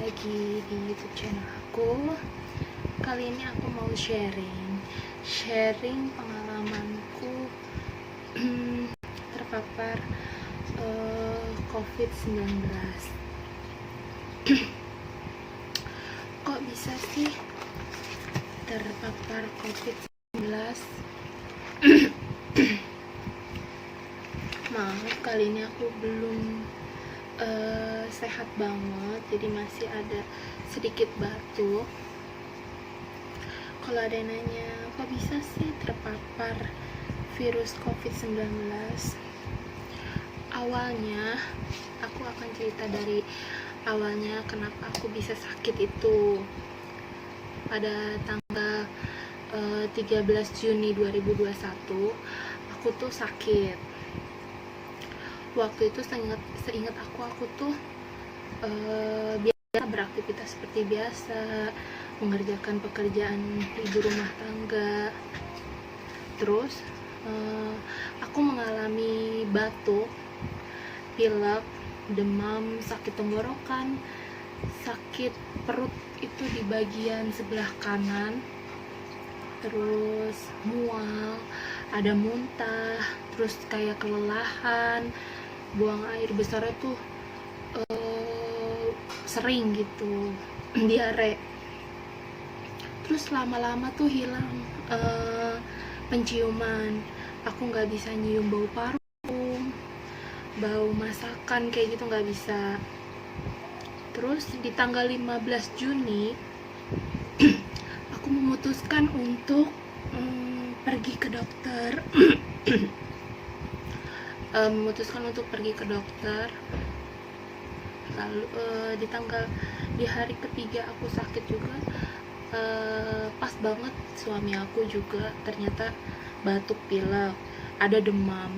lagi di YouTube channel aku. Kali ini aku mau sharing pengalamanku terpapar COVID-19. Kok bisa sih terpapar COVID-19? Maaf, kali ini aku belum sehat banget, jadi masih ada sedikit batuk. Kalau ada yang nanya, kok bisa sih terpapar virus COVID-19? Awalnya, aku akan cerita dari awalnya kenapa aku bisa sakit itu. Pada tanggal 13 Juni 2021, aku tuh sakit. Waktu itu seingat aku tuh biasa beraktivitas seperti biasa, mengerjakan pekerjaan ibu rumah tangga. Terus aku mengalami batuk, pilek, demam, sakit tenggorokan, sakit perut itu di bagian sebelah kanan, terus mual, ada muntah, terus kayak kelelahan, buang air besarnya tuh sering gitu, diare. Terus lama-lama tuh hilang penciuman, aku nggak bisa nyium bau parfum, bau masakan kayak gitu nggak bisa. Terus di tanggal 15 Juni aku memutuskan untuk pergi ke dokter. Pergi ke dokter. Lalu di hari ketiga aku sakit juga, pas banget suami aku juga ternyata batuk, pilek, ada demam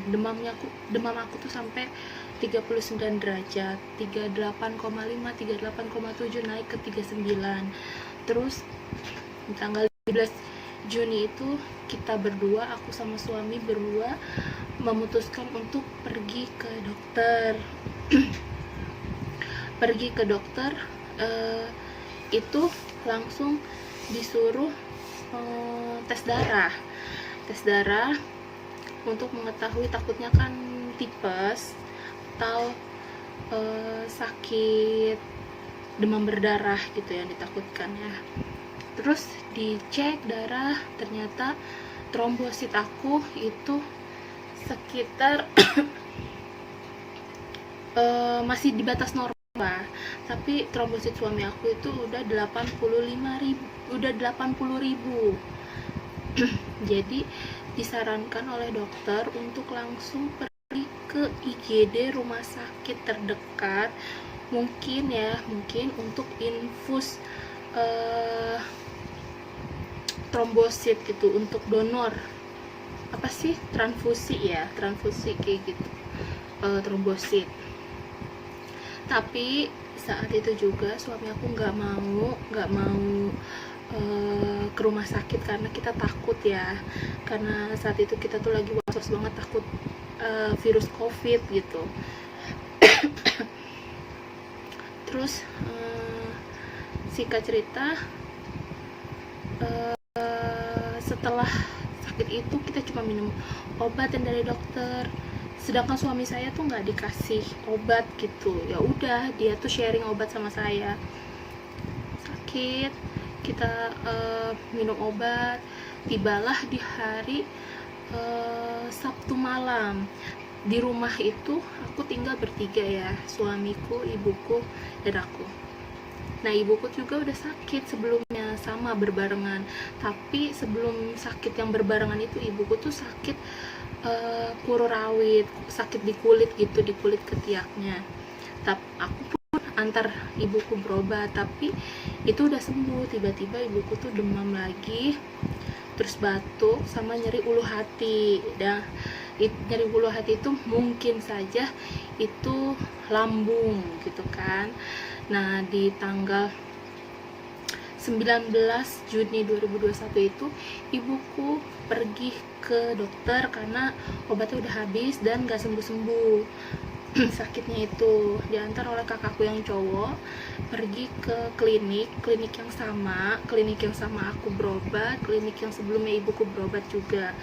aku tuh sampai 39 derajat, 38,5, 38,7, naik ke 39. Terus di tanggal 15 Juni itu kita berdua, aku sama suami berdua memutuskan untuk pergi ke dokter. Pergi ke dokter, itu langsung disuruh tes darah untuk mengetahui, takutnya kan tipes atau sakit demam berdarah gitu yang ditakutkan ya. Terus dicek darah, ternyata trombosit aku itu sekitar masih di batas normal, tapi trombosit suami aku itu udah 80.000. Jadi disarankan oleh dokter untuk langsung pergi ke IGD, rumah sakit terdekat, mungkin untuk infus trombosit gitu, untuk donor transfusi kayak gitu, trombosit. Tapi saat itu juga suami aku nggak mau ke rumah sakit karena kita takut ya, karena saat itu kita tuh lagi was-was banget, takut virus COVID gitu. Terus singkat cerita, setelah sakit itu kita cuma minum obat yang dari dokter, sedangkan suami saya tuh nggak dikasih obat gitu. Ya udah, dia tuh sharing obat sama saya. Sakit, kita minum obat. Tibalah di hari Sabtu malam. Di rumah itu aku tinggal bertiga ya, suamiku, ibuku, dan aku. Nah, ibuku juga udah sakit sebelumnya, sama berbarengan. Tapi sebelum sakit yang berbarengan itu, ibuku tuh sakit kuru rawit, sakit di kulit gitu, di kulit ketiaknya. Tapi aku pun antar ibuku berobat, tapi itu udah sembuh. Tiba-tiba ibuku tuh demam lagi, terus batuk sama nyeri ulu hati. Nyeri ulu hati itu mungkin saja itu lambung gitu kan. Nah, di tanggal 19 Juni 2021 itu ibuku pergi ke dokter karena obatnya udah habis dan gak sembuh-sembuh. sakitnya itu diantar oleh kakakku yang cowok pergi ke klinik yang sama aku berobat, klinik yang sebelumnya ibuku berobat juga.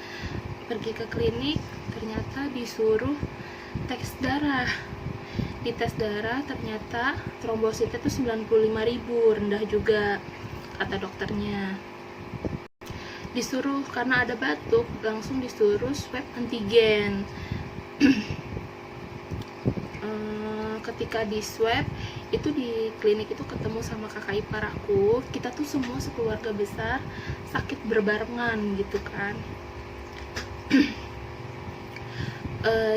Pergi ke klinik, ternyata disuruh tes darah. Di tes darah ternyata trombositnya tuh 95.000, rendah juga kata dokternya. Disuruh, karena ada batuk, langsung disuruh swab antigen. Ketika di swab itu di klinik itu ketemu sama kakak ipar aku, kita tuh semua sekeluarga besar sakit berbarengan gitu kan.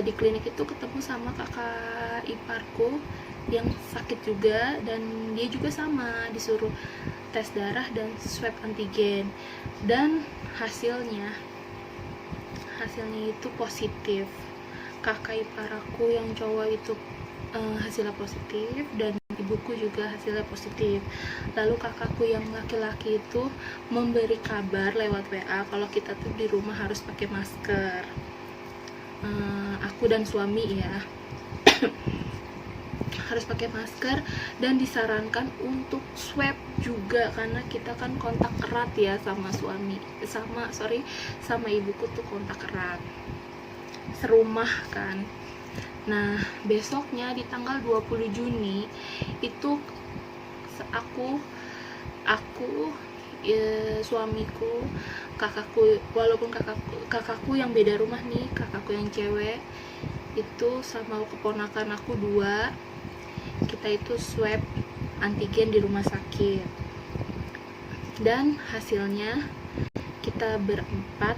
Di klinik itu ketemu sama kakak iparku yang sakit juga, dan dia juga sama disuruh tes darah dan swab antigen, dan hasilnya itu positif. Kakak ipar aku yang cowok itu hasilnya positif, dan ibuku juga hasilnya positif. Lalu kakakku yang laki-laki itu memberi kabar lewat WA kalau kita tuh di rumah harus pakai masker. Aku dan suami ya harus pakai masker, dan disarankan untuk swab juga karena kita kan kontak erat ya sama sama ibuku tuh kontak erat, serumah kan. Nah, besoknya di tanggal 20 Juni itu aku suamiku, kakakku, walaupun kakakku yang beda rumah nih, kakakku yang cewek itu sama keponakan aku 2, kita itu swab antigen di rumah sakit. Dan hasilnya kita berempat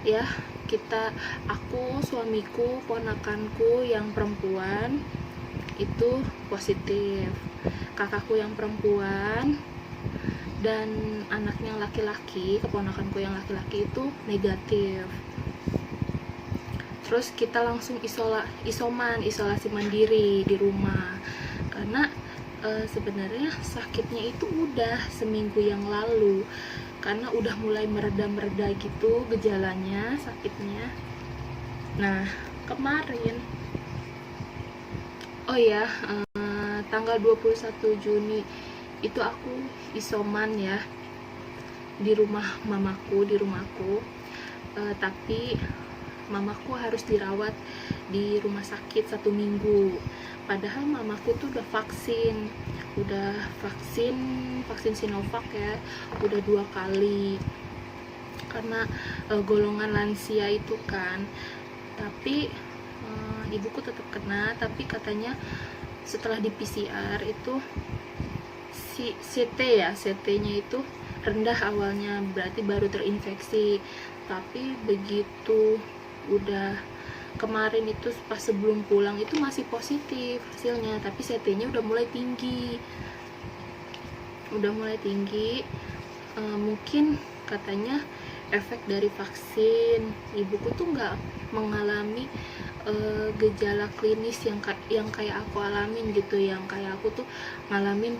ya, aku, suamiku, ponakanku yang perempuan itu positif, kakakku yang perempuan dan anaknya yang laki-laki, keponakanku yang laki-laki itu negatif. Terus kita langsung isolasi mandiri di rumah karena sebenarnya sakitnya itu udah seminggu yang lalu, karena udah mulai mereda-mereda gitu gejalanya, sakitnya. Nah, kemarin tanggal 21 Juni itu aku isoman ya di rumah mamaku, tapi mamaku harus dirawat di rumah sakit 1 minggu. Padahal mamaku tuh udah vaksin Sinovac ya, udah 2 kali karena golongan lansia itu kan. Tapi ibuku tetap kena, tapi katanya setelah di PCR itu CT-nya itu rendah awalnya, berarti baru terinfeksi. Tapi begitu udah kemarin itu pas sebelum pulang itu masih positif hasilnya, tapi CT-nya udah mulai tinggi. Mungkin katanya efek dari vaksin. Ibuku tuh nggak mengalami gejala klinis yang kayak aku alamin gitu, yang kayak aku tuh ngalamin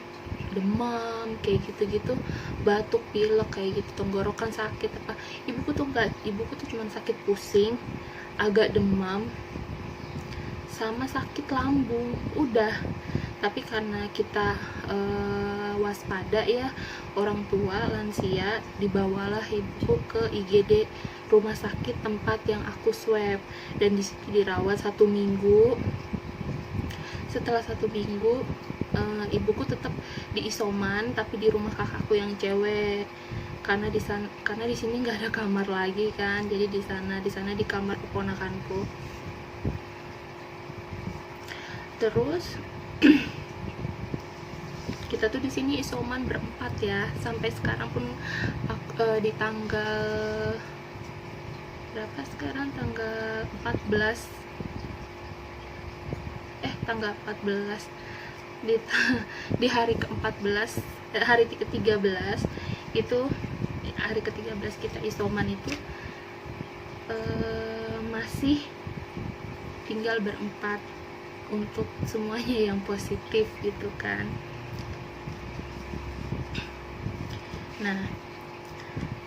demam kayak gitu-gitu, batuk, pilek kayak gitu, tenggorokan sakit apa. Ibuku tuh cuma sakit pusing, agak demam, sama sakit lambung, udah. Tapi karena kita waspada ya, orang tua lansia, dibawalah ibuku ke IGD rumah sakit tempat yang aku swab, dan di situ dirawat 1 minggu. Setelah 1 minggu ibuku tetap di isoman, tapi di rumah kakakku yang cewek, karena di sini nggak ada kamar lagi kan, jadi di sana di kamar keponakanku. Terus kita tuh di sini isoman berempat ya, sampai sekarang pun di tanggal berapa sekarang, tanggal 14 di hari ke-14, hari ke-13 itu, hari ke-13 kita isoman itu masih tinggal berempat untuk semuanya yang positif gitu kan. Nah,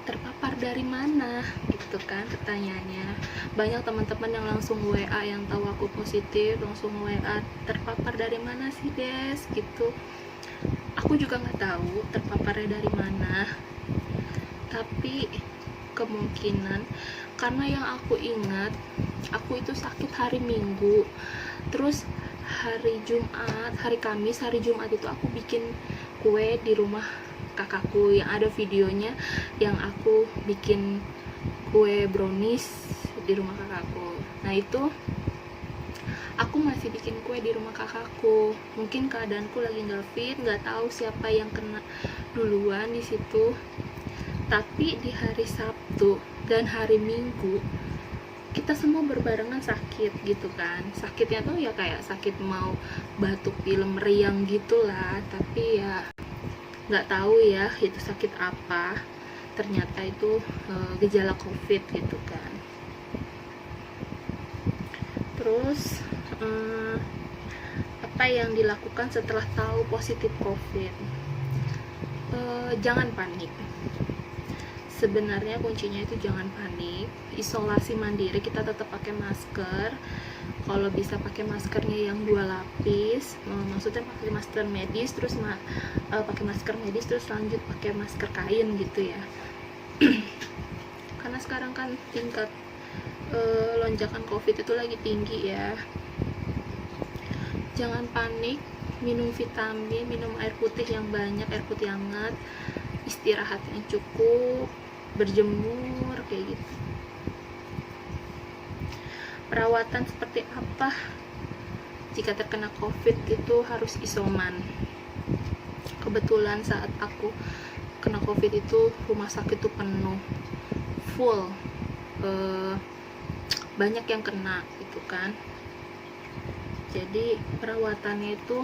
terpapar terpapar dari mana gitu kan pertanyaannya. Banyak teman-teman yang langsung WA yang tahu aku positif, langsung WA, terpapar dari mana sih Des gitu. Aku juga nggak tahu terpaparnya dari mana, tapi kemungkinan karena yang aku ingat, aku itu sakit hari Minggu, terus hari Jumat, hari Kamis, hari Jumat itu aku bikin kue di rumah kakakku yang ada videonya, yang aku bikin kue brownies di rumah kakakku. Nah itu aku masih bikin kue di rumah kakakku, mungkin keadaanku lagi nggak fit, nggak tahu siapa yang kena duluan di situ. Tapi di hari Sabtu dan hari Minggu kita semua berbarengan sakit gitu kan. Sakitnya tuh ya kayak sakit mau batuk pilek meriang gitulah, tapi ya nggak tahu ya itu sakit apa. Ternyata itu gejala COVID gitu kan. Terus apa yang dilakukan setelah tahu positif COVID? Jangan panik. Sebenarnya kuncinya itu jangan panik, isolasi mandiri, kita tetap pakai masker. Kalau bisa pakai maskernya yang 2 lapis, maksudnya pakai masker medis, terus pakai masker medis, terus lanjut pakai masker kain gitu ya. Karena sekarang kan tingkat lonjakan COVID itu lagi tinggi ya. Jangan panik, minum vitamin, minum air putih yang banyak, air putih hangat, istirahat yang cukup, berjemur kayak gitu. Perawatan seperti apa jika terkena COVID itu harus isoman. Kebetulan saat aku kena COVID itu rumah sakit itu penuh, full, banyak yang kena gitu kan. Jadi perawatannya itu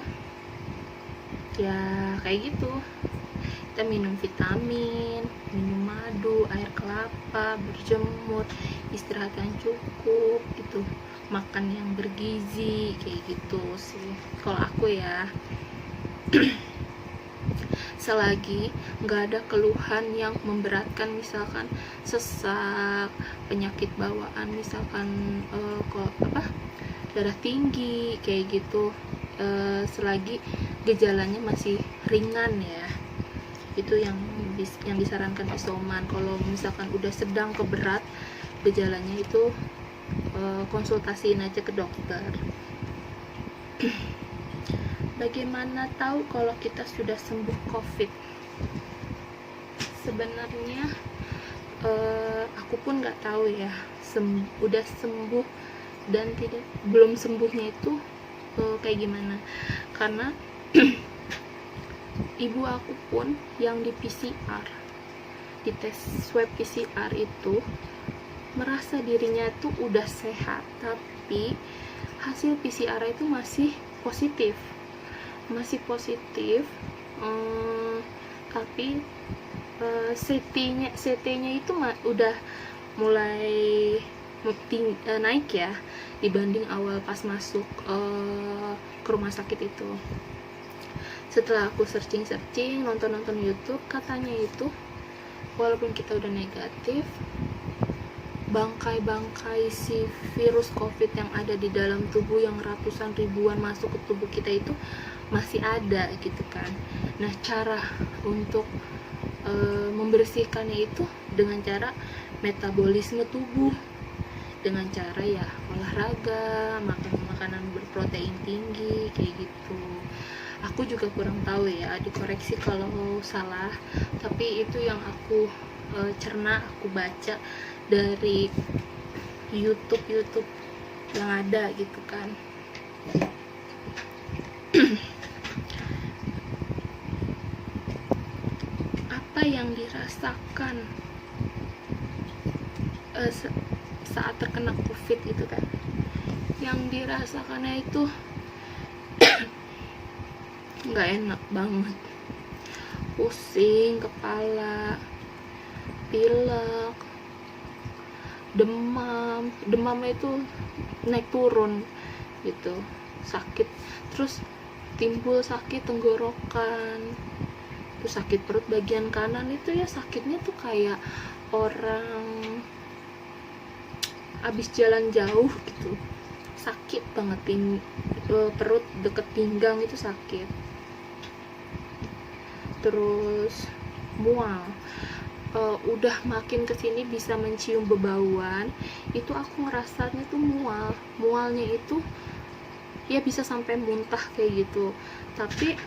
ya kayak gitu, kita minum vitamin, minum madu, air kelapa, berjemur, istirahat yang cukup gitu, makan yang bergizi kayak gitu sih kalau aku ya. Selagi nggak ada keluhan yang memberatkan, misalkan sesak, penyakit bawaan, misalkan darah tinggi kayak gitu, selagi gejalanya masih ringan ya, itu yang disarankan isoman. Kalau misalkan udah sedang ke berat gejalanya itu konsultasiin aja ke dokter. Bagaimana tahu kalau kita sudah sembuh COVID? Sebenarnya aku pun nggak tahu ya udah sembuh dan belum sembuhnya itu kayak gimana, karena ibu aku pun yang di PCR, di tes swab PCR itu merasa dirinya tuh udah sehat, tapi hasil PCR itu masih positif, tapi CT-nya itu udah mulai naik ya dibanding awal pas masuk ke rumah sakit itu. Setelah aku searching, nonton YouTube, katanya itu walaupun kita udah negatif, bangkai si virus COVID yang ada di dalam tubuh yang ratusan ribuan masuk ke tubuh kita itu masih ada gitu kan. Nah, cara untuk membersihkannya itu dengan cara metabolisme tubuh, dengan cara ya olahraga, makan makanan berprotein tinggi kayak gitu. Aku juga kurang tahu ya, dikoreksi kalau salah, tapi itu yang aku cerna, aku baca dari YouTube yang ada gitu kan. Apa yang dirasakan saat terkena COVID itu kan? Yang dirasakannya itu nggak enak banget, pusing kepala, pilek, demamnya itu naik turun gitu, sakit, terus timbul sakit tenggorokan, terus sakit perut bagian kanan itu ya sakitnya tuh kayak orang abis jalan jauh gitu, sakit banget, perut deket pinggang itu sakit, terus mual. Udah makin kesini bisa mencium bebauan, itu aku ngerasanya tuh mualnya itu ya bisa sampai muntah kayak gitu. Tapi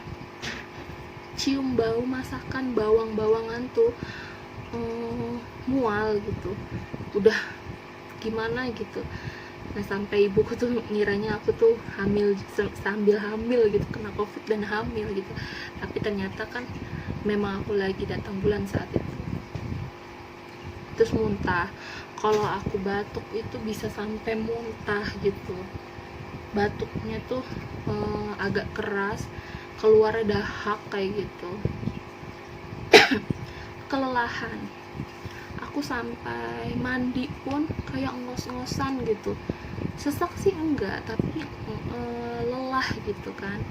cium bau masakan, bawang-bawangan tuh mual gitu, udah gimana gitu. Nah, sampai ibuku tuh ngiranya aku tuh hamil, sambil hamil gitu, kena covid dan hamil gitu. Tapi ternyata kan memang aku lagi datang bulan saat itu. Terus muntah, kalau aku batuk itu bisa sampai muntah gitu. Batuknya tuh agak keras, keluar dahak kayak gitu. Kelelahan, aku sampai mandi pun kayak ngos-ngosan gitu. Sesak sih enggak, tapi lelah gitu kan.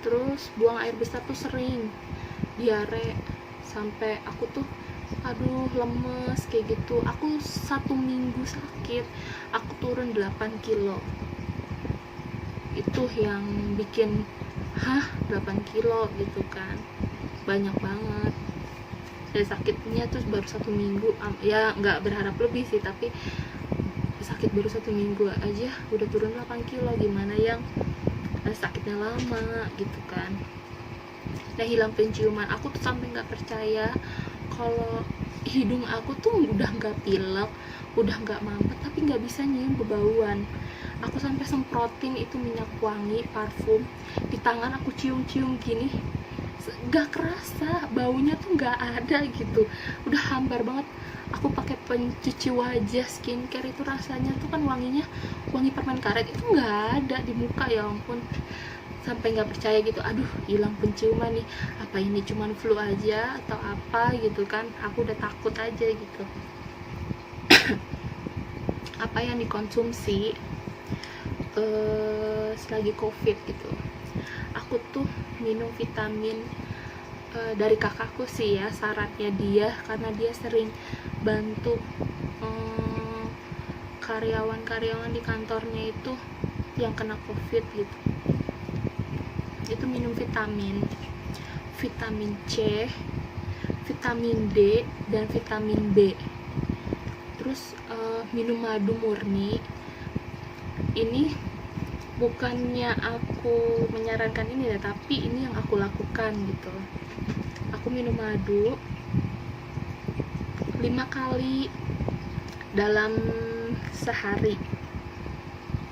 Terus buang air besar tuh sering, diare, sampai aku tuh aduh lemes kayak gitu. Aku 1 minggu sakit, aku turun 8 kilo. Itu yang bikin 8 kilo gitu kan, banyak banget. Dan sakitnya tuh baru 1 minggu, ya nggak berharap lebih sih, tapi sakit baru 1 minggu aja udah turun 8 kilo, gimana yang sakitnya lama gitu kan. Nah, hilang penciuman, aku tuh sampai nggak percaya kalau hidung aku tuh udah nggak pilek, udah nggak mampet, tapi nggak bisa nyium bebauan. Aku sampai semprotin itu minyak wangi, parfum di tangan, aku cium-cium gini, nggak kerasa baunya tuh, nggak ada gitu, udah hambar banget. Aku pakai pencuci wajah skincare itu rasanya tuh kan wanginya wangi permen karet, itu nggak ada di muka, ya ampun. Sampai nggak percaya gitu, aduh hilang penciuman nih, apa ini cuman flu aja atau apa gitu kan. Aku udah takut aja gitu. Apa yang dikonsumsi selagi covid gitu, aku tuh minum vitamin dari kakakku sih ya, syaratnya dia, karena dia sering bantu karyawan-karyawan di kantornya itu yang kena covid gitu. Itu minum vitamin C, vitamin D, dan vitamin B. Terus minum madu murni. Ini bukannya aku menyarankan ini ya, tapi ini yang aku lakukan gitu. Aku minum madu 5 kali dalam sehari.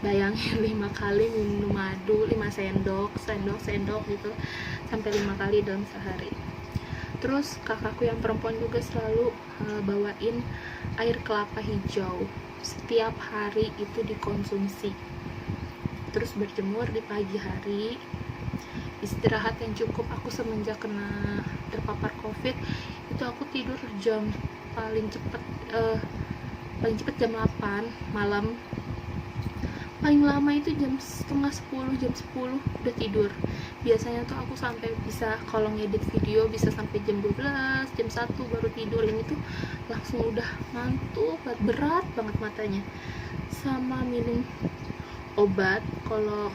Bayangin 5 kali minum madu, 5 sendok gitu, sampai 5 kali dalam sehari. Terus kakakku yang perempuan juga selalu bawain air kelapa hijau, setiap hari itu dikonsumsi. Terus berjemur di pagi hari, istirahat yang cukup. Aku semenjak kena terpapar covid itu aku tidur paling cepet jam 8 malam, paling lama itu jam setengah 10, jam 10 udah tidur. Biasanya tuh aku sampai bisa, kalau ngedit video bisa sampai jam 12, jam 1 baru tidur. Ini tuh langsung udah ngantuk, berat banget matanya. Sama minum obat, kalau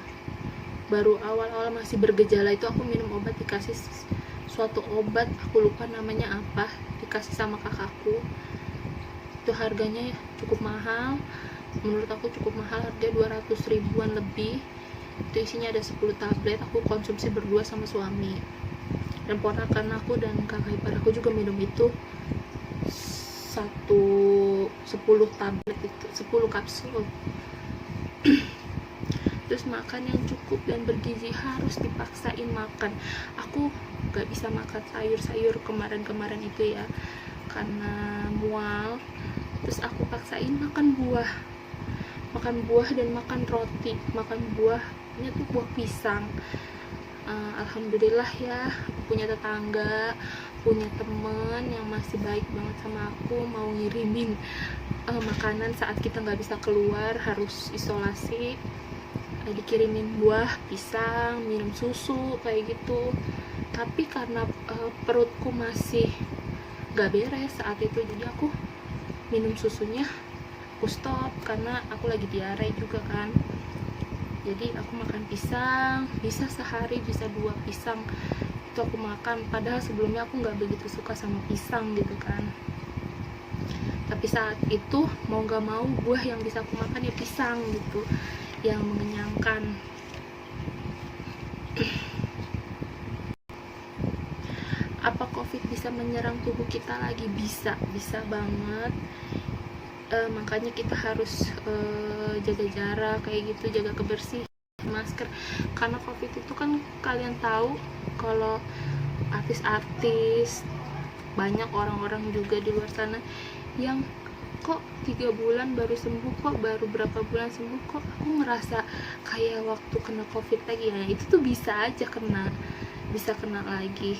baru awal-awal masih bergejala itu aku minum obat, dikasih suatu obat, aku lupa namanya apa, dikasih sama kakakku. Itu harganya cukup mahal, menurut aku cukup mahal, harga 200 ribuan lebih. Itu isinya ada 10 tablet, aku konsumsi berdua sama suami. Dan ponakan aku dan kakak ipar aku juga minum itu 10 tablet itu, 10 kapsul. Terus makan yang cukup dan bergizi, harus dipaksain makan. Aku gak bisa makan sayur-sayur kemarin-kemarin itu ya, karena mual. Terus aku paksain makan buah dan makan roti. Makan buahnya tuh buah pisang. Alhamdulillah ya, aku punya tetangga, punya temen yang masih baik banget sama aku, mau ngirimin makanan saat kita nggak bisa keluar, harus isolasi, dikirimin buah pisang, minum susu kayak gitu. Tapi karena perutku masih gak beres saat itu. Jadi aku minum susunya aku stop karena aku lagi diare juga kan. Jadi aku makan pisang, bisa sehari bisa 2 pisang itu aku makan, padahal sebelumnya aku nggak begitu suka sama pisang gitu kan. Tapi saat itu mau gak mau buah yang bisa aku makan ya pisang gitu, yang mengenyangkan. Apa COVID bisa menyerang tubuh kita lagi? Bisa banget. Makanya kita harus jaga jarak kayak gitu, jaga kebersihan, masker. Karena COVID itu kan kalian tahu kalau artis-artis, banyak orang-orang juga di luar sana yang kok 3 bulan baru sembuh, kok baru berapa bulan sembuh, kok aku ngerasa kayak waktu kena COVID lagi. Ya itu tuh bisa aja bisa kena lagi.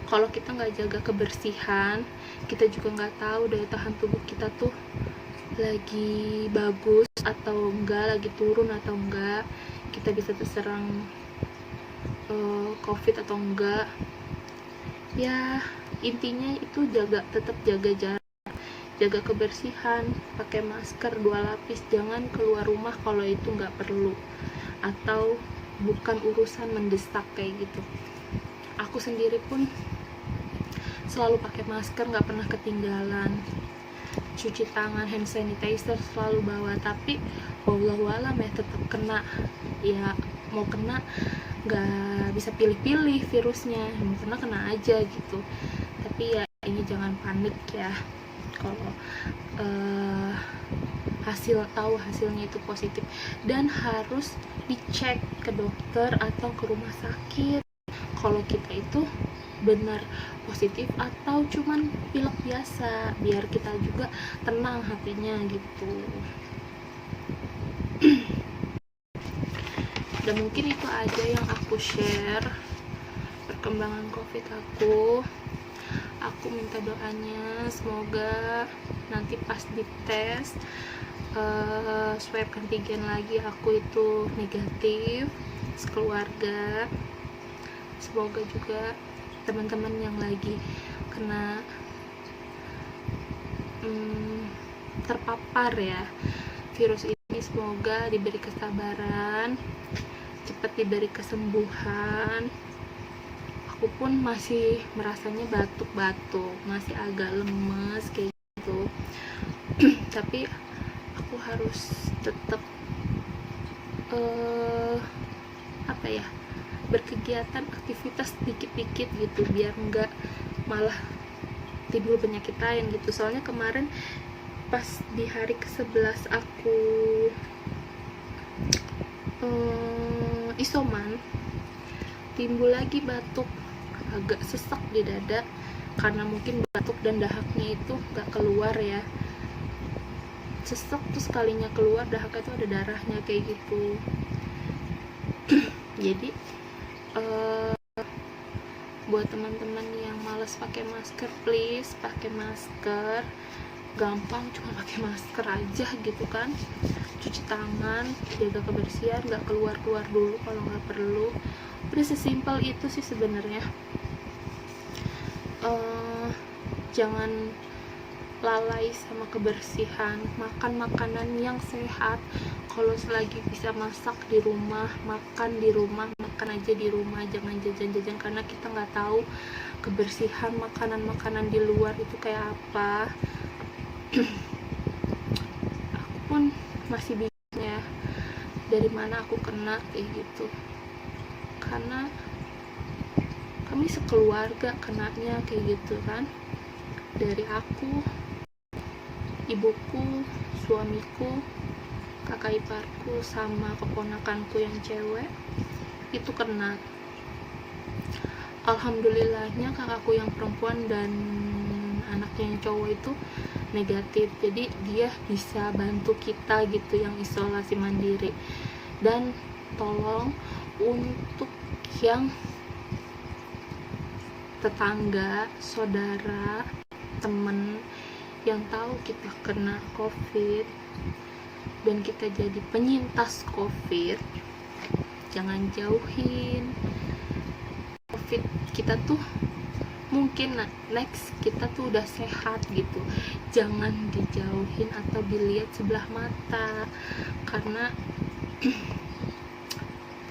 Kalau kita nggak jaga kebersihan, kita juga nggak tahu daya tahan tubuh kita tuh lagi bagus atau enggak, lagi turun atau enggak, kita bisa terserang COVID atau enggak. Ya intinya itu tetap jaga jarak, jaga kebersihan, pakai masker 2 lapis, jangan keluar rumah kalau itu nggak perlu atau bukan urusan mendesak kayak gitu. Aku sendiri pun selalu pakai masker, nggak pernah ketinggalan. Cuci tangan, hand sanitizer selalu bawa. Tapi wallahualam ya tetap kena. Ya mau kena nggak bisa pilih-pilih virusnya, mau kena aja gitu. Tapi ya ini jangan panik ya kalau hasilnya itu positif, dan harus dicek ke dokter atau ke rumah sakit kalau kita itu benar positif atau cuman pilek biasa, biar kita juga tenang hatinya gitu. Dan mungkin itu aja yang aku share perkembangan COVID aku minta doanya semoga nanti pas dites swab antigen lagi aku itu negatif sekeluarga. Semoga juga teman-teman yang lagi kena terpapar ya virus ini, semoga diberi kesabaran, cepat diberi kesembuhan. Aku pun masih merasanya batuk-batuk, masih agak lemes kayak gitu. Tapi aku harus tetap berkegiatan, aktivitas dikit-dikit gitu, biar enggak malah timbul penyakit lain gitu. Soalnya kemarin pas di hari ke-11 aku isoman, timbul lagi batuk, agak sesak di dada karena mungkin batuk dan dahaknya itu gak keluar ya, sesek terus sekalinya keluar dahaknya itu ada darahnya kayak gitu. Jadi buat teman-teman yang malas pakai masker, please pakai masker, gampang, cuma pakai masker aja gitu kan. Cuci tangan, jaga kebersihan, nggak keluar dulu kalau nggak perlu. Udah sesimpel itu sih sebenarnya. Jangan lalai sama kebersihan, makan makanan yang sehat. Kalau selagi bisa masak di rumah, makan di rumah, makan aja di rumah, jangan jajan-jajan, karena kita nggak tahu kebersihan makanan-makanan di luar itu kayak apa. Aku pun masih bingung ya dari mana aku kena kayak gitu, karena kami sekeluarga kenanya kayak gitu kan, dari aku, ibuku, suamiku, kakak iparku, sama keponakanku yang cewek itu kena. Alhamdulillahnya kakakku yang perempuan dan anaknya yang cowok itu negatif, jadi dia bisa bantu kita gitu yang isolasi mandiri. Dan tolong untuk yang tetangga, saudara, temen yang tahu kita kena COVID dan kita jadi penyintas COVID, jangan jauhin COVID. Kita tuh mungkin next kita tuh udah sehat gitu, jangan dijauhin atau dilihat sebelah mata, karena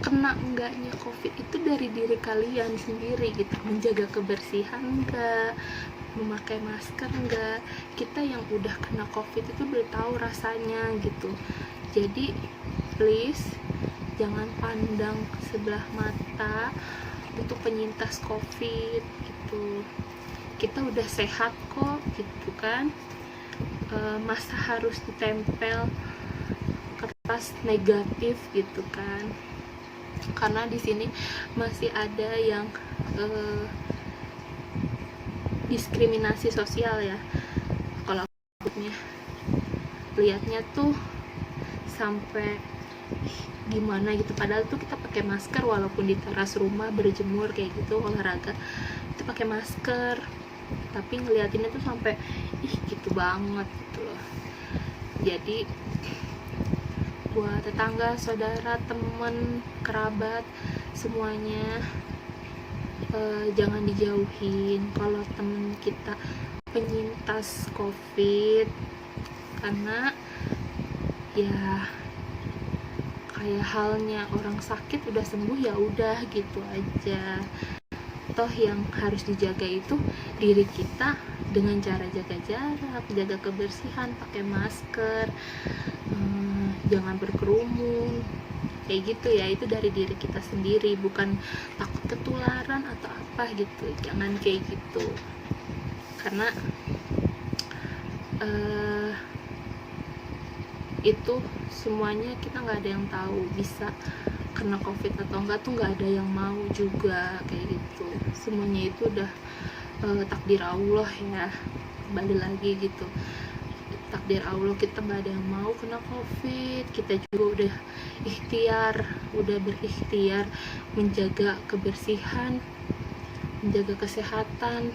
kena enggaknya COVID itu dari diri kalian sendiri gitu. Menjaga kebersihan enggak, memakai masker enggak, kita yang udah kena COVID itu udah tahu rasanya gitu. Jadi please jangan pandang sebelah mata untuk penyintas COVID gitu. Kita udah sehat kok gitu kan, masa harus ditempel kertas negatif gitu kan. Karena di sini masih ada yang diskriminasi sosial ya. Kalau aku lihatnya tuh sampai gimana gitu, padahal tuh kita pakai masker walaupun di teras rumah berjemur kayak gitu, olahraga kita pakai masker, tapi ngeliatinnya tuh sampai gitu banget gitu loh. Jadi buat tetangga, saudara, temen, kerabat, semuanya jangan dijauhin kalau temen kita penyintas COVID, karena ya kayak halnya orang sakit udah sembuh ya udah gitu aja. Toh yang harus dijaga itu diri kita dengan cara jaga jarak, jaga kebersihan, pakai masker, jangan berkerumun kayak gitu ya. Itu dari diri kita sendiri, bukan takut ketularan atau apa gitu. Jangan kayak gitu, karena itu semuanya kita nggak ada yang tahu, bisa kena COVID atau enggak tuh nggak ada yang mau juga kayak gitu. Semuanya itu udah takdir Allah ya, kembali lagi gitu, takdir Allah. Kita nggak ada yang mau kena COVID, kita juga udah berikhtiar menjaga kebersihan, menjaga kesehatan,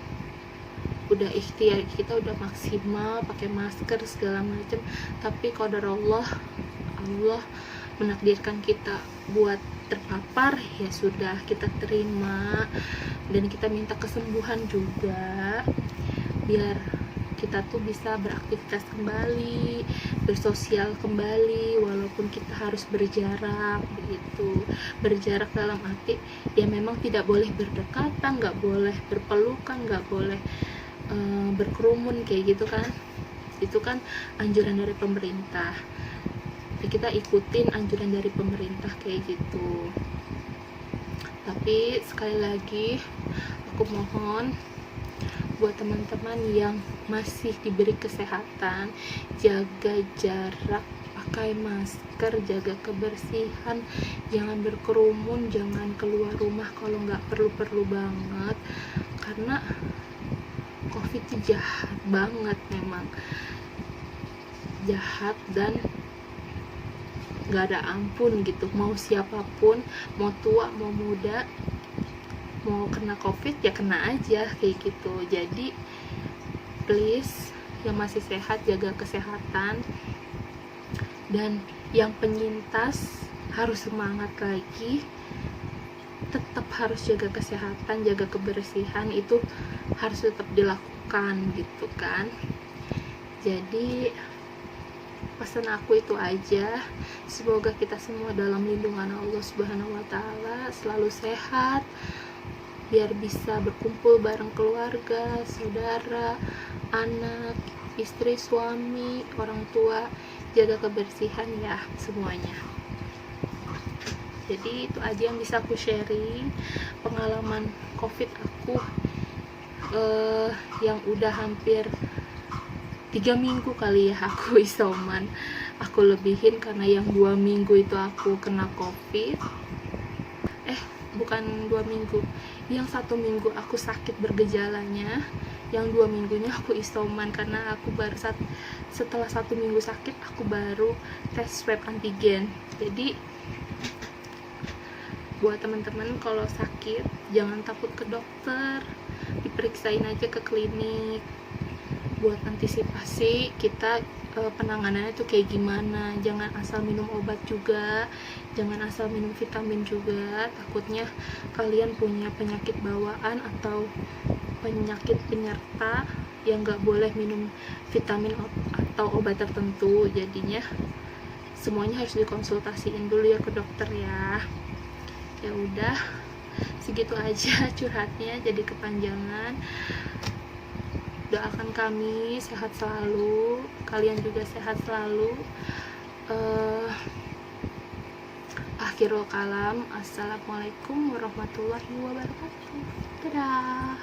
udah ikhtiar, kita udah maksimal pakai masker segala macam, tapi qadar Allah menakdirkan kita buat terpapar, ya sudah kita terima dan kita minta kesembuhan juga biar kita tuh bisa beraktivitas kembali, bersosial kembali, walaupun kita harus berjarak begitu. Berjarak dalam arti ya memang tidak boleh berdekatan, nggak boleh berpelukan, nggak boleh berkerumun kayak gitu kan. Itu kan anjuran dari pemerintah, jadi kita ikutin anjuran dari pemerintah kayak gitu. Tapi sekali lagi aku mohon buat teman-teman yang masih diberi kesehatan, jaga jarak, pakai masker, jaga kebersihan, jangan berkerumun, jangan keluar rumah kalau nggak perlu-perlu banget, karena COVID itu jahat banget, memang jahat dan nggak ada ampun gitu. Mau siapapun, mau tua mau muda, mau kena COVID ya kena aja kayak gitu. Jadi please yang masih sehat jaga kesehatan, dan yang penyintas harus semangat lagi, tetap harus jaga kesehatan, jaga kebersihan, itu harus tetap dilakukan gitu kan. Jadi pesan aku itu aja, semoga kita semua dalam lindungan Allah Subhanahu wa Ta'ala, selalu sehat, biar bisa berkumpul bareng keluarga, saudara, anak, istri, suami, orang tua. Jaga kebersihan ya semuanya. Jadi itu aja yang bisa aku sharing, pengalaman COVID aku yang udah hampir 3 minggu kali ya aku isoman. Aku lebihin karena yang 2 minggu itu aku kena COVID, bukan 2 minggu, yang 1 minggu aku sakit bergejalanya, yang 2 minggunya aku isoman karena aku baru setelah 1 minggu sakit aku baru tes swab antigen. Jadi buat teman-teman kalau sakit jangan takut ke dokter, diperiksain aja ke klinik. Buat antisipasi kita penanganannya tuh kayak gimana, jangan asal minum obat juga, jangan asal minum vitamin juga, takutnya kalian punya penyakit bawaan atau penyakit penyerta yang nggak boleh minum vitamin atau obat tertentu. Jadinya semuanya harus dikonsultasiin dulu ya ke dokter ya. Ya udah, segitu aja curhatnya, jadi kepanjangan. Doakan kami sehat selalu, kalian juga sehat selalu. Akhirul kalam, assalamualaikum warahmatullahi wabarakatuh. Dadah.